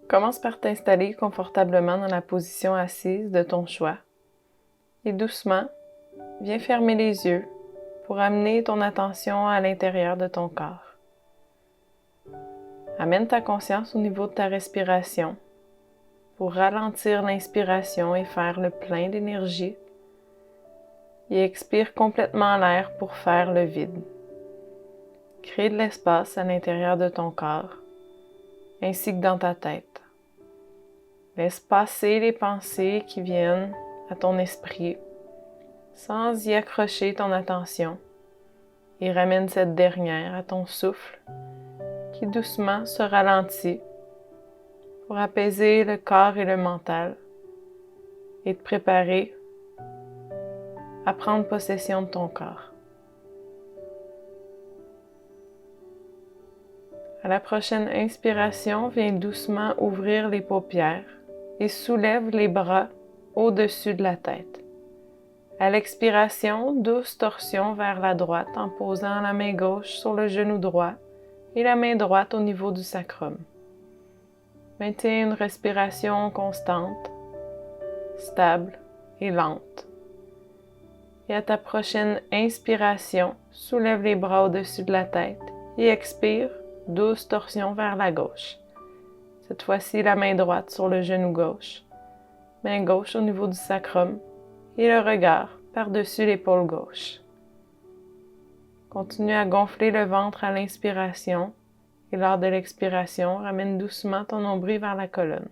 Commence par t'installer confortablement dans la position assise de ton choix et doucement, viens fermer les yeux pour amener ton attention à l'intérieur de ton corps. Amène ta conscience au niveau de ta respiration pour ralentir l'inspiration et faire le plein d'énergie et expire complètement l'air pour faire le vide. Crée de l'espace à l'intérieur de ton corps ainsi que dans ta tête. Laisse passer les pensées qui viennent à ton esprit sans y accrocher ton attention et ramène cette dernière à ton souffle qui doucement se ralentit pour apaiser le corps et le mental et te préparer à prendre possession de ton corps. À la prochaine inspiration, viens doucement ouvrir les paupières et soulève les bras au-dessus de la tête. À l'expiration, douce torsion vers la droite en posant la main gauche sur le genou droit et la main droite au niveau du sacrum. Maintiens une respiration constante, stable et lente. Et à ta prochaine inspiration, soulève les bras au-dessus de la tête et expire, douce torsion vers la gauche. Cette fois-ci, la main droite sur le genou gauche, main gauche au niveau du sacrum et le regard par-dessus l'épaule gauche. Continue à gonfler le ventre à l'inspiration et lors de l'expiration, ramène doucement ton nombril vers la colonne.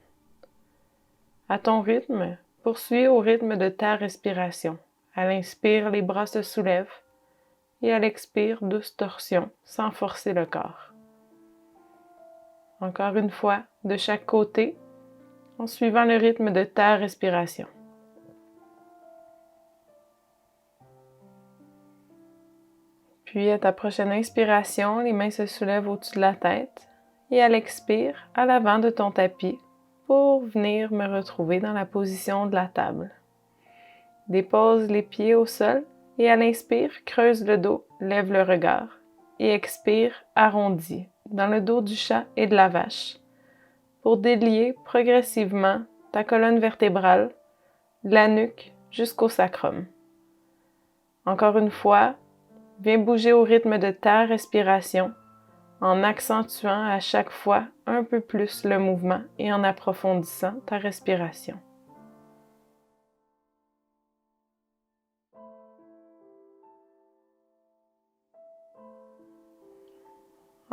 À ton rythme, poursuis au rythme de ta respiration. À l'inspire, les bras se soulèvent et à l'expire, douce torsion sans forcer le corps. Encore une fois, de chaque côté, en suivant le rythme de ta respiration. Puis à ta prochaine inspiration, les mains se soulèvent au-dessus de la tête et à l'expire, à l'avant de ton tapis pour venir me retrouver dans la position de la table. Dépose les pieds au sol et à l'inspire, creuse le dos, lève le regard et expire, arrondis dans le dos du chat et de la vache pour délier progressivement ta colonne vertébrale, de la nuque jusqu'au sacrum. Encore une fois, viens bouger au rythme de ta respiration en accentuant à chaque fois un peu plus le mouvement et en approfondissant ta respiration.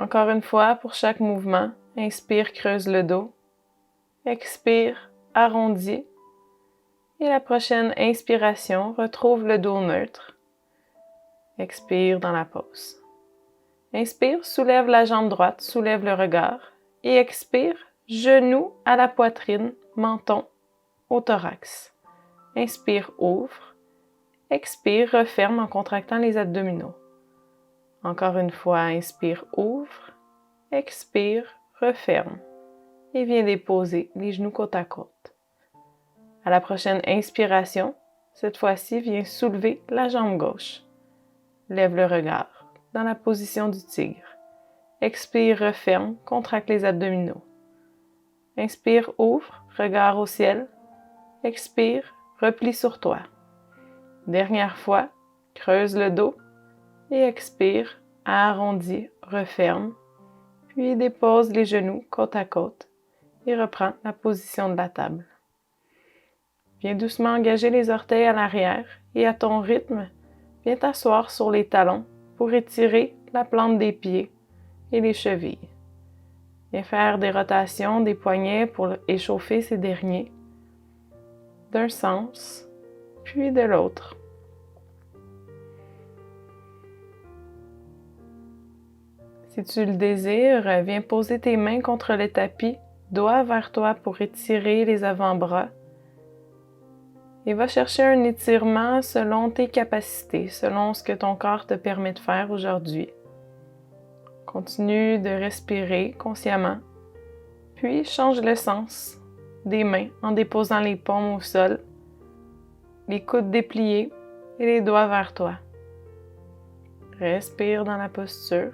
Encore une fois, pour chaque mouvement, inspire, creuse le dos. Expire, arrondis. Et la prochaine inspiration, retrouve le dos neutre. Expire dans la pause. Inspire, soulève la jambe droite, soulève le regard. Et expire, genou à la poitrine, menton au thorax. Inspire, ouvre. Expire, referme en contractant les abdominaux. Encore une fois, inspire, ouvre. Expire, referme. Et viens déposer les genoux côte à côte. À la prochaine inspiration, cette fois-ci, viens soulever la jambe gauche. Lève le regard dans la position du tigre. Expire, referme, contracte les abdominaux. Inspire, ouvre, regard au ciel. Expire, replie sur toi. Dernière fois, creuse le dos et expire, arrondis, referme, puis dépose les genoux côte à côte et reprends la position de la table. Viens doucement engager les orteils à l'arrière et à ton rythme, viens t'asseoir sur les talons pour étirer la plante des pieds et les chevilles. Viens faire des rotations des poignets pour échauffer ces derniers d'un sens, puis de l'autre. Si tu le désires, viens poser tes mains contre le tapis, doigts vers toi pour étirer les avant-bras. Et va chercher un étirement selon tes capacités, selon ce que ton corps te permet de faire aujourd'hui. Continue de respirer consciemment, puis change le sens des mains en déposant les paumes au sol, les coudes dépliés et les doigts vers toi. Respire dans la posture,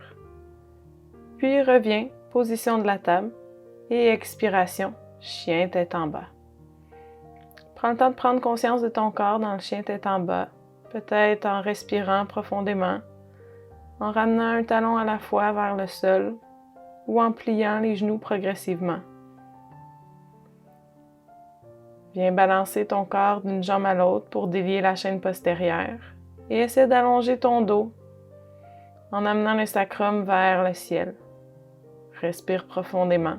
puis reviens, position de la table, Et expiration, chien tête en bas. Prends le temps de prendre conscience de ton corps dans le chien tête en bas, peut-être en respirant profondément, en ramenant un talon à la fois vers le sol ou en pliant les genoux progressivement. Viens balancer ton corps d'une jambe à l'autre pour délier la chaîne postérieure et essaie d'allonger ton dos en amenant le sacrum vers le ciel. Respire profondément.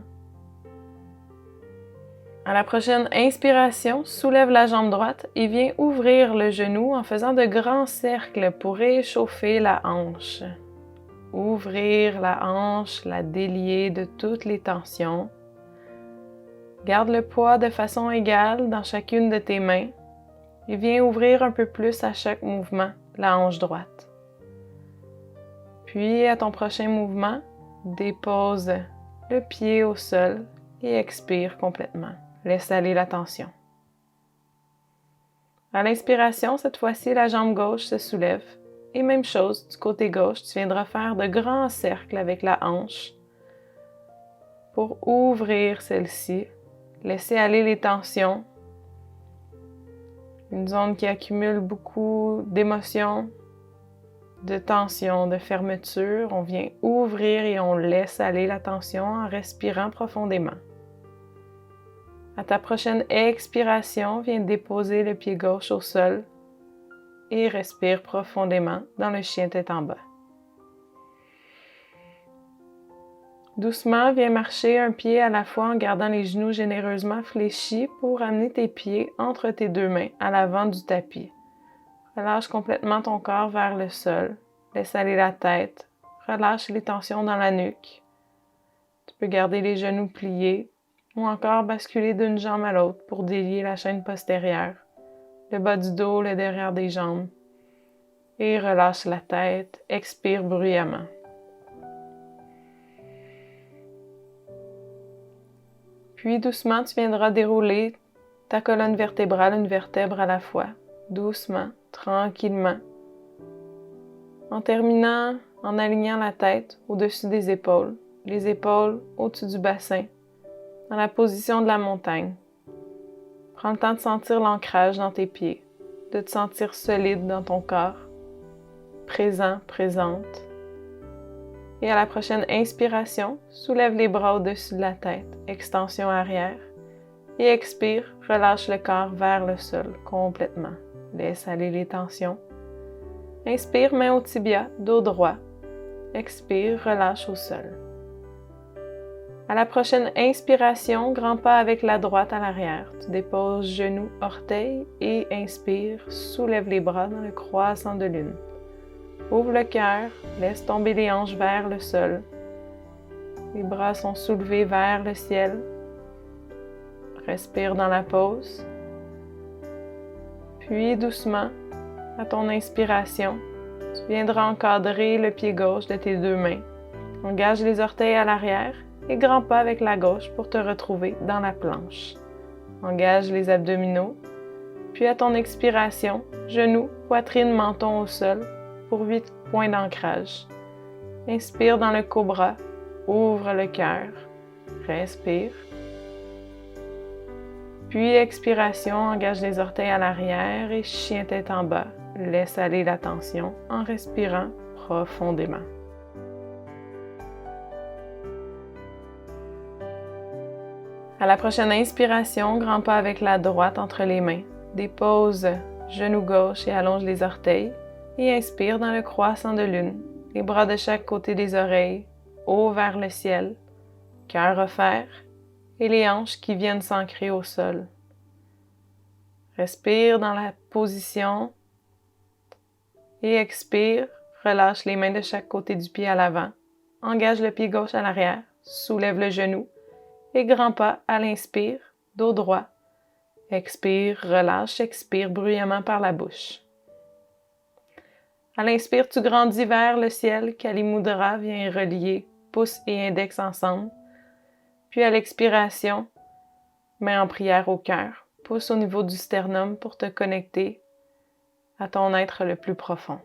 À la prochaine inspiration, soulève la jambe droite et viens ouvrir le genou en faisant de grands cercles pour réchauffer la hanche. Ouvrir la hanche, la délier de toutes les tensions. Garde le poids de façon égale dans chacune de tes mains et viens ouvrir un peu plus à chaque mouvement la hanche droite. Puis à ton prochain mouvement, dépose le pied au sol et expire complètement. Laisse aller la tension. À l'inspiration, cette fois-ci, la jambe gauche se soulève. Et même chose, du côté gauche, tu viendras faire de grands cercles avec la hanche pour ouvrir celle-ci. Laisser aller les tensions. Une zone qui accumule beaucoup d'émotions, de tension, de fermeture. On vient ouvrir et on laisse aller la tension en respirant profondément. À ta prochaine expiration, viens déposer le pied gauche au sol et respire profondément dans le chien tête en bas. Doucement, viens marcher un pied à la fois en gardant les genoux généreusement fléchis pour amener tes pieds entre tes deux mains à l'avant du tapis. Relâche complètement ton corps vers le sol. Laisse aller la tête. Relâche les tensions dans la nuque. Tu peux garder les genoux pliés ou encore basculer d'une jambe à l'autre pour délier la chaîne postérieure, le bas du dos, le derrière des jambes. Et relâche la tête. Expire bruyamment. Puis doucement, tu viendras dérouler ta colonne vertébrale, une vertèbre à la fois, doucement, tranquillement. En terminant, en alignant la tête au-dessus des épaules, les épaules au-dessus du bassin, dans la position de la montagne. Prends le temps de sentir l'ancrage dans tes pieds, de te sentir solide dans ton corps, présent, présente. Et à la prochaine inspiration, soulève les bras au-dessus de la tête, extension arrière. Et expire, relâche le corps vers le sol complètement. Laisse aller les tensions. Inspire, main au tibia, dos droit. Expire, relâche au sol. À la prochaine inspiration, grand pas avec la droite à l'arrière. Tu déposes genoux, orteils et inspire, soulève les bras dans le croissant de lune. Ouvre le cœur, laisse tomber les hanches vers le sol. Les bras sont soulevés vers le ciel. Respire dans la pause. Puis doucement, à ton inspiration, tu viendras encadrer le pied gauche de tes deux mains. Engage les orteils à l'arrière et grand pas avec la gauche pour te retrouver dans la planche. Engage les abdominaux. Puis à ton expiration, genoux, poitrine, menton au sol pour 8 points d'ancrage. Inspire dans le cobra, ouvre le cœur, respire. Puis expiration, engage les orteils à l'arrière et chien tête en bas. Laisse aller la tension en respirant profondément. À la prochaine inspiration, grand pas avec la droite entre les mains. Dépose genou gauche et allonge les orteils. Et inspire dans le croissant de lune, les bras de chaque côté des oreilles, haut vers le ciel, cœur offert et les hanches qui viennent s'ancrer au sol. Respire dans la position et expire, relâche les mains de chaque côté du pied à l'avant, engage le pied gauche à l'arrière, soulève le genou et grand pas à l'inspire, dos droit. Expire, relâche, expire bruyamment par la bouche. À l'inspire, tu grandis vers le ciel, Kali Mudra vient relier pouce et index ensemble. Puis à l'expiration, main en prière au cœur, pouce au niveau du sternum pour te connecter à ton être le plus profond.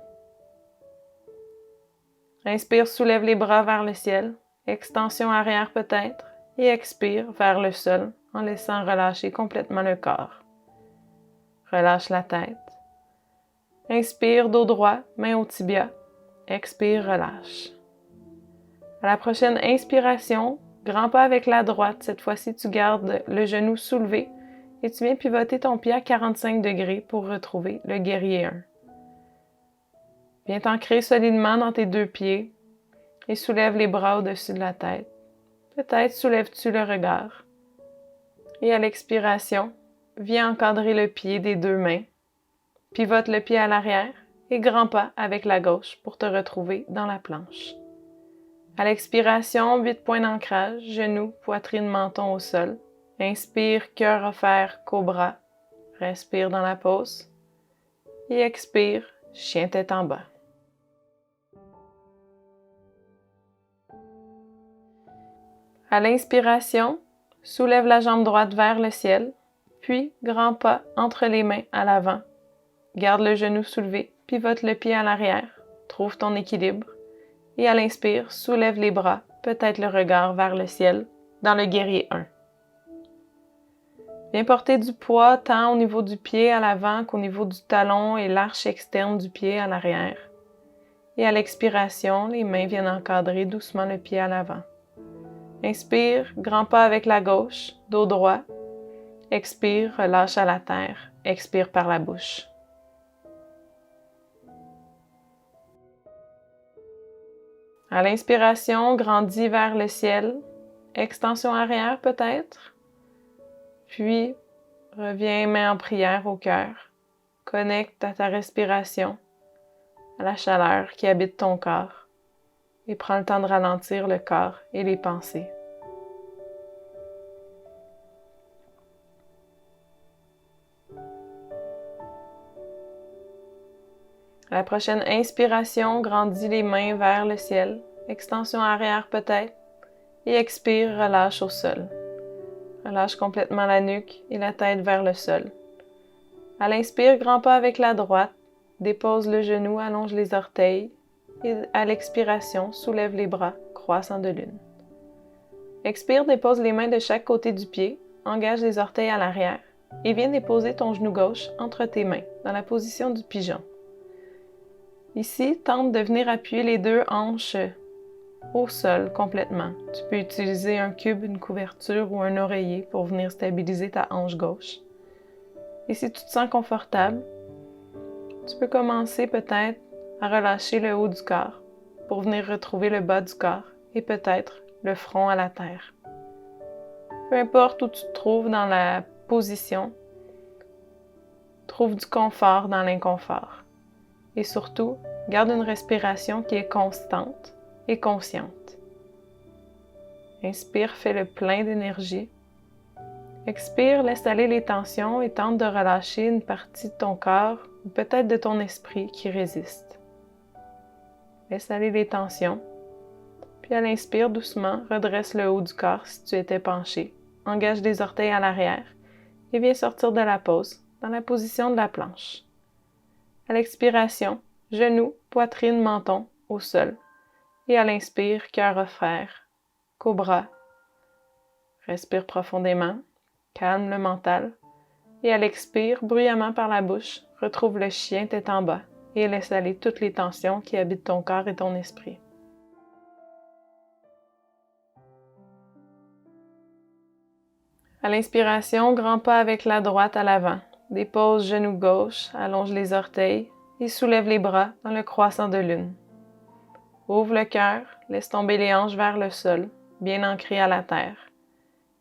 Inspire, soulève les bras vers le ciel, extension arrière peut-être, et expire vers le sol en laissant relâcher complètement le corps. Relâche la tête. Inspire, dos droit, main au tibia. Expire, relâche. À la prochaine inspiration, grand pas avec la droite. Cette fois-ci, tu gardes le genou soulevé et tu viens pivoter ton pied à 45 degrés pour retrouver le guerrier 1. Viens t'ancrer solidement dans tes deux pieds et soulève les bras au-dessus de la tête. Peut-être soulèves-tu le regard. Et à l'expiration, viens encadrer le pied des deux mains. Pivote le pied à l'arrière et grand pas avec la gauche pour te retrouver dans la planche. À l'expiration, 8 points d'ancrage, genoux, poitrine, menton au sol. Inspire, cœur offert, cobra. Respire dans la pause. Et expire, chien tête en bas. À l'inspiration, soulève la jambe droite vers le ciel, puis grand pas entre les mains à l'avant. Garde le genou soulevé, pivote le pied à l'arrière, trouve ton équilibre. Et à l'inspire, soulève les bras, peut-être le regard vers le ciel, dans le guerrier 1. Viens porter du poids tant au niveau du pied à l'avant qu'au niveau du talon et l'arche externe du pied à l'arrière. Et à l'expiration, les mains viennent encadrer doucement le pied à l'avant. Inspire, grand pas avec la gauche, dos droit. Expire, relâche à la terre. Expire par la bouche. À l'inspiration, grandis vers le ciel. Extension arrière peut-être. Puis, reviens main en prière au cœur. Connecte à ta respiration, à la chaleur qui habite ton corps. Et prends le temps de ralentir le corps et les pensées. À la prochaine inspiration, grandis les mains vers le ciel, extension arrière peut-être, et expire, relâche au sol. Relâche complètement la nuque et la tête vers le sol. À l'inspire, grand pas avec la droite, dépose le genou, allonge les orteils, et à l'expiration, soulève les bras, croissant de lune. Expire, dépose les mains de chaque côté du pied, engage les orteils à l'arrière, et viens déposer ton genou gauche entre tes mains, dans la position du pigeon. Ici, tente de venir appuyer les deux hanches au sol complètement. Tu peux utiliser un cube, une couverture ou un oreiller pour venir stabiliser ta hanche gauche. Et si tu te sens confortable, tu peux commencer peut-être à relâcher le haut du corps pour venir retrouver le bas du corps et peut-être le front à la terre. Peu importe où tu te trouves dans la position, trouve du confort dans l'inconfort. Et surtout, garde une respiration qui est constante et consciente. Inspire, fais le plein d'énergie. Expire, laisse aller les tensions et tente de relâcher une partie de ton corps ou peut-être de ton esprit qui résiste. Laisse aller les tensions. Puis à l'inspire, doucement, redresse le haut du corps si tu étais penché. Engage les orteils à l'arrière et viens sortir de la pose dans la position de la planche. À l'expiration, genoux, poitrine, menton au sol. Et à l'inspire, cœur offert, cobra. Respire profondément, calme le mental. Et à l'expire, bruyamment par la bouche, retrouve le chien tête en bas et laisse aller toutes les tensions qui habitent ton corps et ton esprit. À l'inspiration, grand pas avec la droite à l'avant. Dépose genou gauche, allonge les orteils et soulève les bras dans le croissant de lune. Ouvre le cœur, laisse tomber les hanches vers le sol, bien ancrées à la terre.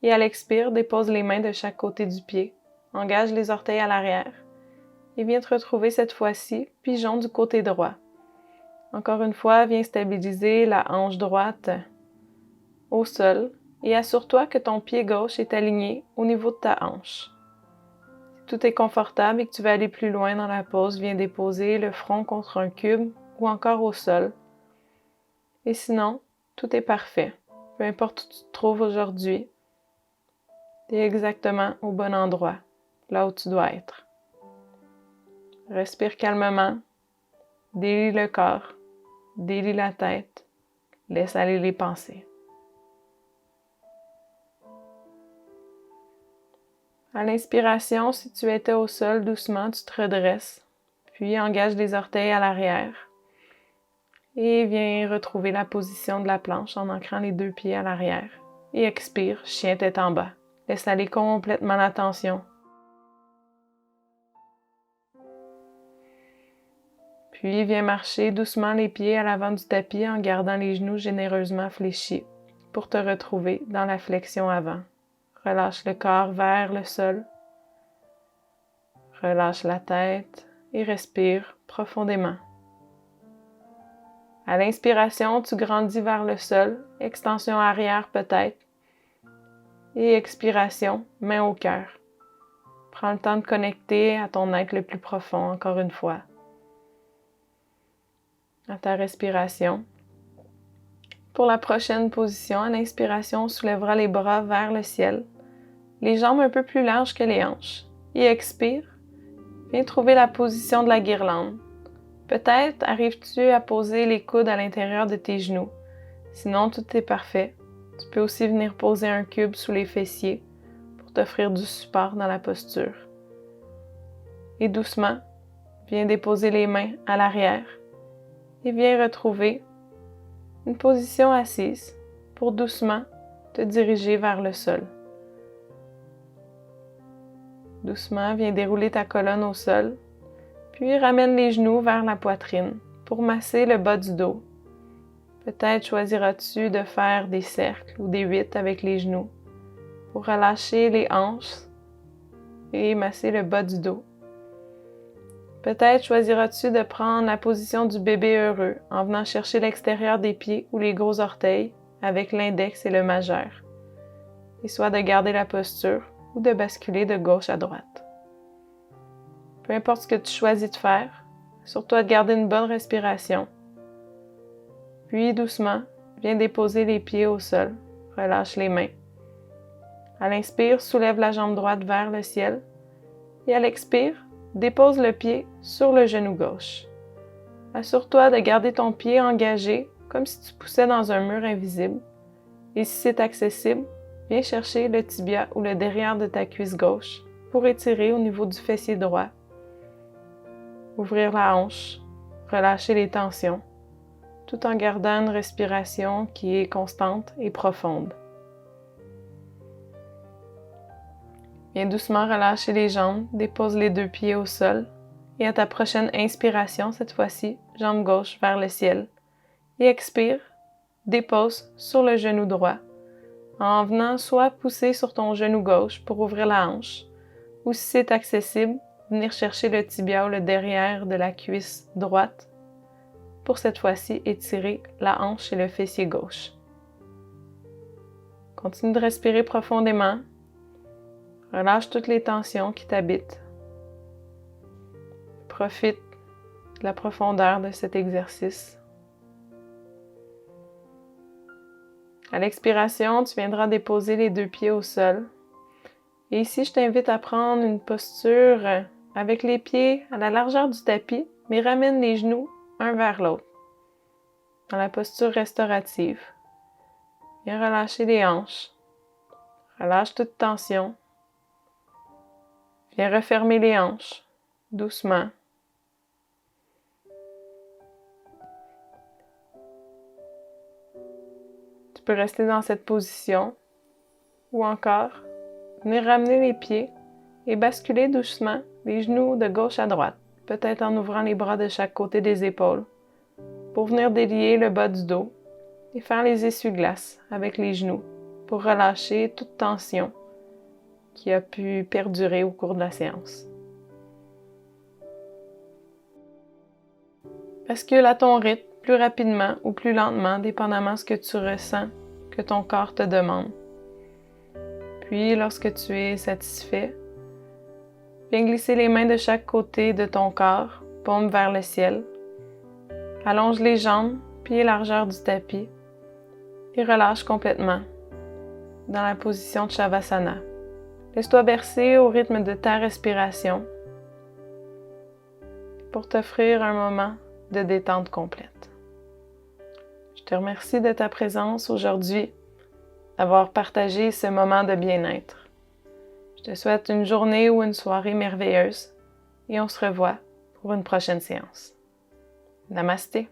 Et à l'expire, dépose les mains de chaque côté du pied, engage les orteils à l'arrière et viens te retrouver cette fois-ci pigeon du côté droit. Encore une fois, viens stabiliser la hanche droite au sol et assure-toi que ton pied gauche est aligné au niveau de ta hanche. Si tout est confortable et que tu veux aller plus loin dans la pose, viens déposer le front contre un cube ou encore au sol. Et sinon, tout est parfait. Peu importe où tu te trouves aujourd'hui, tu es exactement au bon endroit, là où tu dois être. Respire calmement, délie le corps, délie la tête, laisse aller les pensées. À l'inspiration, si tu étais au sol, doucement, tu te redresses, puis engage les orteils à l'arrière. Et viens retrouver la position de la planche en ancrant les 2 pieds à l'arrière. Et expire, chien tête en bas. Laisse aller complètement la tension. Puis viens marcher doucement les pieds à l'avant du tapis en gardant les genoux généreusement fléchis pour te retrouver dans la flexion avant. Relâche le corps vers le sol. Relâche la tête et respire profondément. À l'inspiration, tu grandis vers le sol, extension arrière peut-être, et expiration, main au cœur. Prends le temps de connecter à ton être le plus profond, encore une fois. À ta respiration. Pour la prochaine position, à l'inspiration, on soulèvera les bras vers le ciel, les jambes un peu plus larges que les hanches. Et expire, viens trouver la position de la guirlande. Peut-être arrives-tu à poser les coudes à l'intérieur de tes genoux. Sinon, tout est parfait. Tu peux aussi venir poser un cube sous les fessiers pour t'offrir du support dans la posture. Et doucement, viens déposer les mains à l'arrière et viens retrouver une position assise pour doucement te diriger vers le sol. Doucement, viens dérouler ta colonne au sol, puis ramène les genoux vers la poitrine pour masser le bas du dos. Peut-être choisiras-tu de faire des cercles ou des 8 avec les genoux pour relâcher les hanches et masser le bas du dos. Peut-être choisiras-tu de prendre la position du bébé heureux en venant chercher l'extérieur des pieds ou les gros orteils avec l'index et le majeur, et soit de garder la posture ou de basculer de gauche à droite. Peu importe ce que tu choisis de faire, assure-toi de garder une bonne respiration. Puis doucement, viens déposer les pieds au sol, relâche les mains. À l'inspire, soulève la jambe droite vers le ciel et à l'expire, dépose le pied sur le genou gauche. Assure-toi de garder ton pied engagé comme si tu poussais dans un mur invisible. Et si c'est accessible, viens chercher le tibia ou le derrière de ta cuisse gauche pour étirer au niveau du fessier droit. Ouvrir la hanche, relâcher les tensions, tout en gardant une respiration qui est constante et profonde. Viens doucement relâcher les jambes, dépose les 2 pieds au sol et à ta prochaine inspiration, cette fois-ci, jambe gauche vers le ciel. Et expire, dépose sur le genou droit en venant soit pousser sur ton genou gauche pour ouvrir la hanche ou si c'est accessible, venir chercher le tibia ou le derrière de la cuisse droite pour cette fois-ci étirer la hanche et le fessier gauche. Continue de respirer profondément. Relâche toutes les tensions qui t'habitent. Profite de la profondeur de cet exercice. À l'expiration, tu viendras déposer les 2 pieds au sol. Et ici, je t'invite à prendre une posture avec les pieds à la largeur du tapis, mais ramène les genoux un vers l'autre, dans la posture restaurative. Viens relâcher les hanches. Relâche toute tension. Viens refermer les hanches, doucement. Tu peux rester dans cette position ou encore venir ramener les pieds et basculer doucement les genoux de gauche à droite, peut-être en ouvrant les bras de chaque côté des épaules pour venir délier le bas du dos et faire les essuie-glaces avec les genoux pour relâcher toute tension qui a pu perdurer au cours de la séance. Bascule à ton rythme, plus rapidement ou plus lentement, dépendamment de ce que tu ressens que ton corps te demande. Puis, lorsque tu es satisfait, viens glisser les mains de chaque côté de ton corps, paume vers le ciel. Allonge les jambes, pieds largeur du tapis et relâche complètement dans la position de Shavasana. Laisse-toi bercer au rythme de ta respiration pour t'offrir un moment de détente complète. Je te remercie de ta présence aujourd'hui, d'avoir partagé ce moment de bien-être. Je Je te souhaite une journée ou une soirée merveilleuse et on se revoit pour une prochaine séance. Namasté.